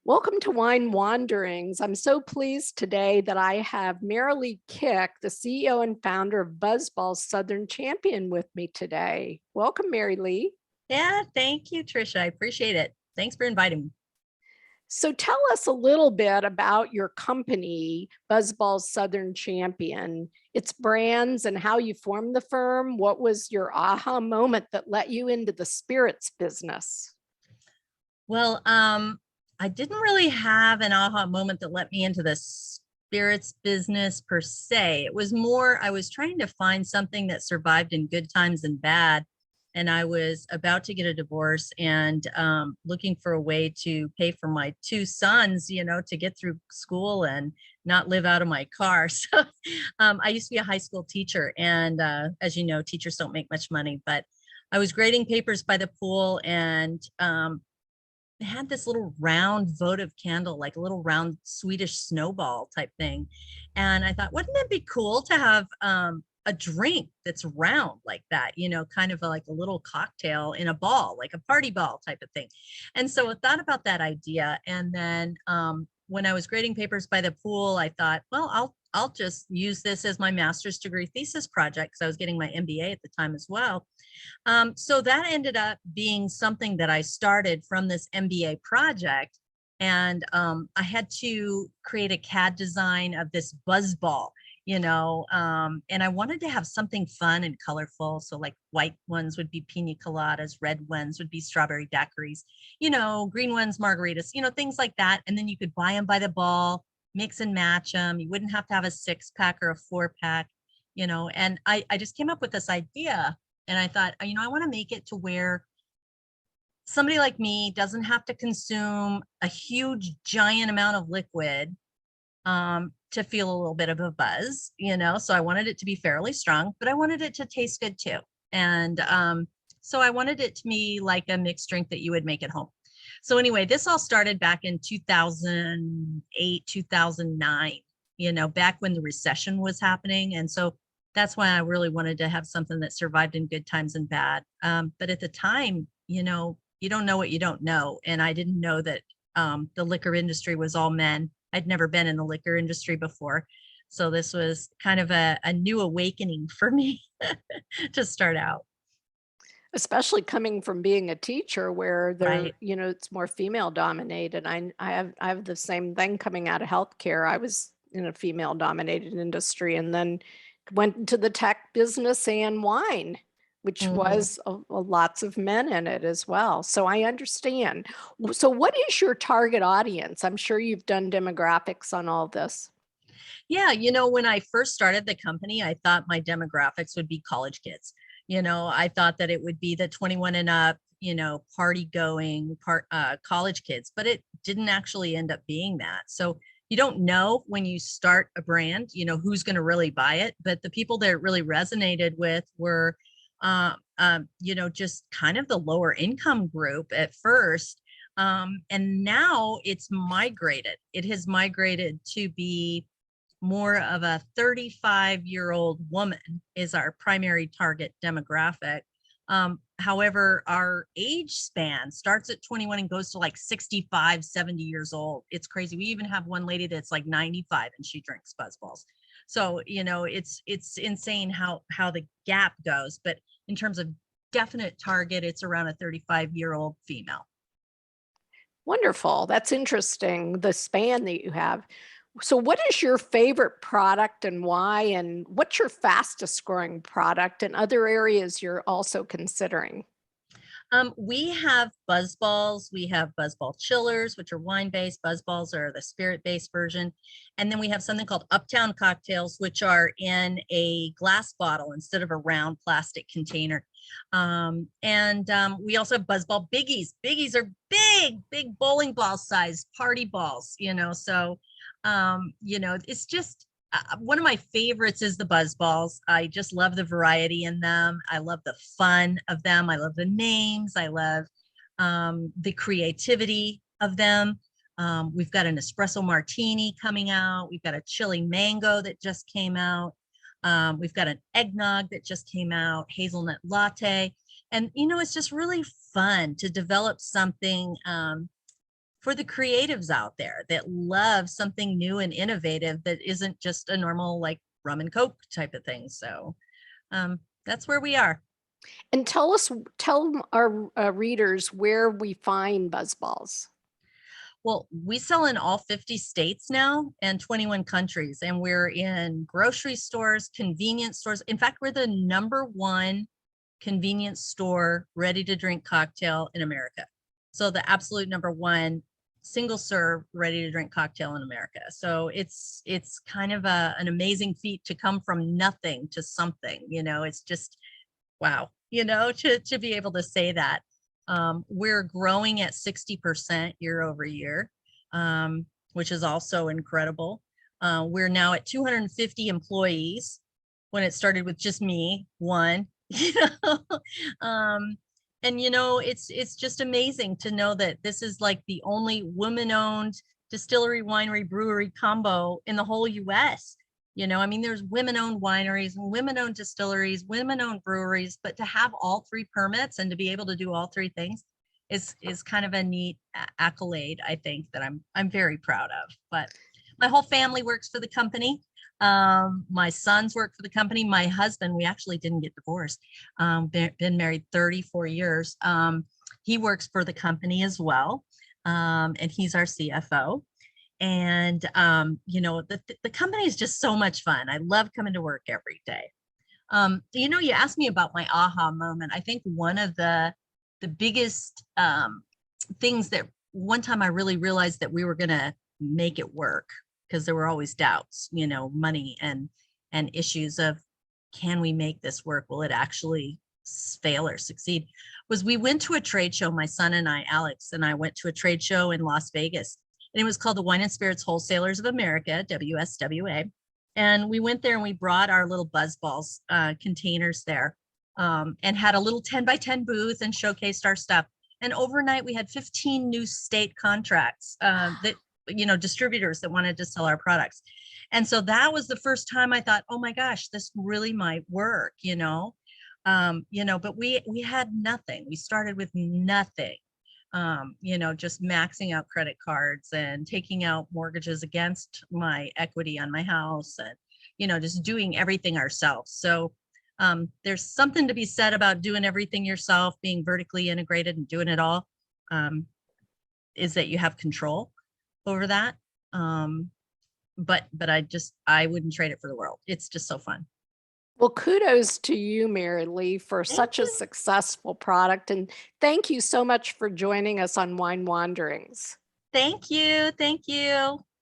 Welcome to Wine Wanderings. I'm so pleased today that I have Marilee Kick, the CEO and founder of Buzzballz Southern Champion with me today. Welcome, Marilee. Yeah, thank you, Tricia. I appreciate it. Thanks for inviting me. So tell us a little bit about your company, Buzzballz Southern Champion, its brands and how you formed the firm. What was your aha moment that let you into the spirits business? Well, I didn't really have an aha moment that let me into the spirits business per se. It was more, I was trying to find something that survived in good times and bad. And I was about to get a divorce and looking for a way to pay for my two sons, to get through school and not live out of my car. So I used to be a high school teacher. And as you know, teachers don't make much money, but I was grading papers by the pool and had this little round votive candle, like a little round Swedish snowball type thing. And I thought, wouldn't it be cool to have a drink that's round like that, kind of like a little cocktail in a ball, like a party ball type of thing. And so I thought about that idea. And then when I was grading papers by the pool, I thought, well, I'll just use this as my master's degree thesis project because I was getting my MBA at the time as well. So that ended up being something that I started from this MBA project. And I had to create a CAD design of this Buzzball, and I wanted to have something fun and colorful. So like white ones would be pina coladas, red ones would be strawberry daiquiris, green ones, margaritas, things like that. And then you could buy them by the ball, mix and match them. You wouldn't have to have a 6-pack or a 4-pack, and I just came up with this idea. And I thought, I want to make it to where somebody like me doesn't have to consume a huge, giant amount of liquid to feel a little bit of a buzz, So I wanted it to be fairly strong, but I wanted it to taste good too. And so I wanted it to be like a mixed drink that you would make at home. So anyway, this all started back in 2008, 2009, back when the recession was happening. And so that's why I really wanted to have something that survived in good times and bad. But at the time, you don't know what you don't know. And I didn't know that the liquor industry was all men. I'd never been in the liquor industry before. So this was kind of a new awakening for me to start out. Especially coming from being a teacher where Right. it's more female dominated. I have the same thing coming out of healthcare. I was in a female dominated industry and then went into the tech business and wine, which Mhm. was lots of men in it as well. So I understand. So what is your target audience? I'm sure you've done demographics on all this. Yeah, when I first started the company, I thought my demographics would be college kids. I thought that it would be the 21 and up, party going college kids, but it didn't actually end up being that. So you don't know when you start a brand, who's going to really buy it. But the people that it really resonated with were, just kind of the lower income group at first. And now it's migrated. It has migrated to be more of a 35-year-old woman is our primary target demographic. However, our age span starts at 21 and goes to like 65, 70 years old. It's crazy. We even have one lady that's like 95 and she drinks Buzzballs. So, it's insane how the gap goes. But in terms of definite target, it's around a 35-year-old female. Wonderful. That's interesting, the span that you have. So what is your favorite product and why? And what's your fastest growing product and other areas you're also considering? We have Buzzballz. We have Buzzball chillers, which are wine-based. Buzzballs are the spirit-based version. And then we have something called Uptown cocktails, which are in a glass bottle instead of a round plastic container. We also have Buzzball biggies. Biggies are big bowling ball size party balls, so, it's just, one of my favorites is the Buzzballs. I just love the variety in them. I love the fun of them. I love the names. I love the creativity of them. We've got an espresso martini coming out. We've got a chili mango that just came out. We've got an eggnog that just came out, hazelnut latte. And, it's just really fun to develop something for for the creatives out there that love something new and innovative that isn't just a normal like rum and Coke type of thing. So that's where we are. And tell our readers where we find Buzzballz. Well, we sell in all 50 states now and 21 countries, and we're in grocery stores, convenience stores. In fact, we're the #1 convenience store ready to drink cocktail in America. So the absolute #1 single serve ready to drink cocktail in America. So it's kind of an amazing feat to come from nothing to something, you know. It's just wow, you know, to be able to say that. We're growing at 60% year over year, which is also incredible. We're now at 250 employees when it started with just me, one, you know. And you know, it's just amazing to know that this is like the only woman-owned distillery, winery, brewery combo in the whole US. You know, I mean, there's women-owned wineries and women-owned distilleries, women-owned breweries, but to have all 3 permits and to be able to do all 3 things is kind of a neat accolade, I think, that I'm very proud of. But my whole family works for the company. My sons work for the company. My husband, we actually didn't get divorced. Been married 34 years. He works for the company as well, and he's our CFO. And, you know, the company is just so much fun. I love coming to work every day. You know, you asked me about my aha moment. I think one of the biggest things that one time I really realized that we were going to make it work, because there were always doubts, you know, money and issues of, can we make this work? Will it actually fail or succeed? Was we went to a trade show, my son and I, Alex and I went to a trade show in Las Vegas. And it was called the Wine and Spirits Wholesalers of America, WSWA. And we went there and we brought our little Buzzballz containers there, and had a little 10 by 10 booth and showcased our stuff. And overnight we had 15 new state contracts that, you know, distributors that wanted to sell our products. And so that was the first time I thought, oh my gosh, this really might work, you know. You know, but we had nothing. We started with nothing. You know, just maxing out credit cards and taking out mortgages against my equity on my house, and, you know, just doing everything ourselves. So there's something to be said about doing everything yourself, being vertically integrated and doing it all, is that you have control over that. But I wouldn't trade it for the world. It's just so fun. Well, kudos to you, Mary Lee, for such a successful product. And thank you so much for joining us on Wine Wanderings. Thank you. Thank you.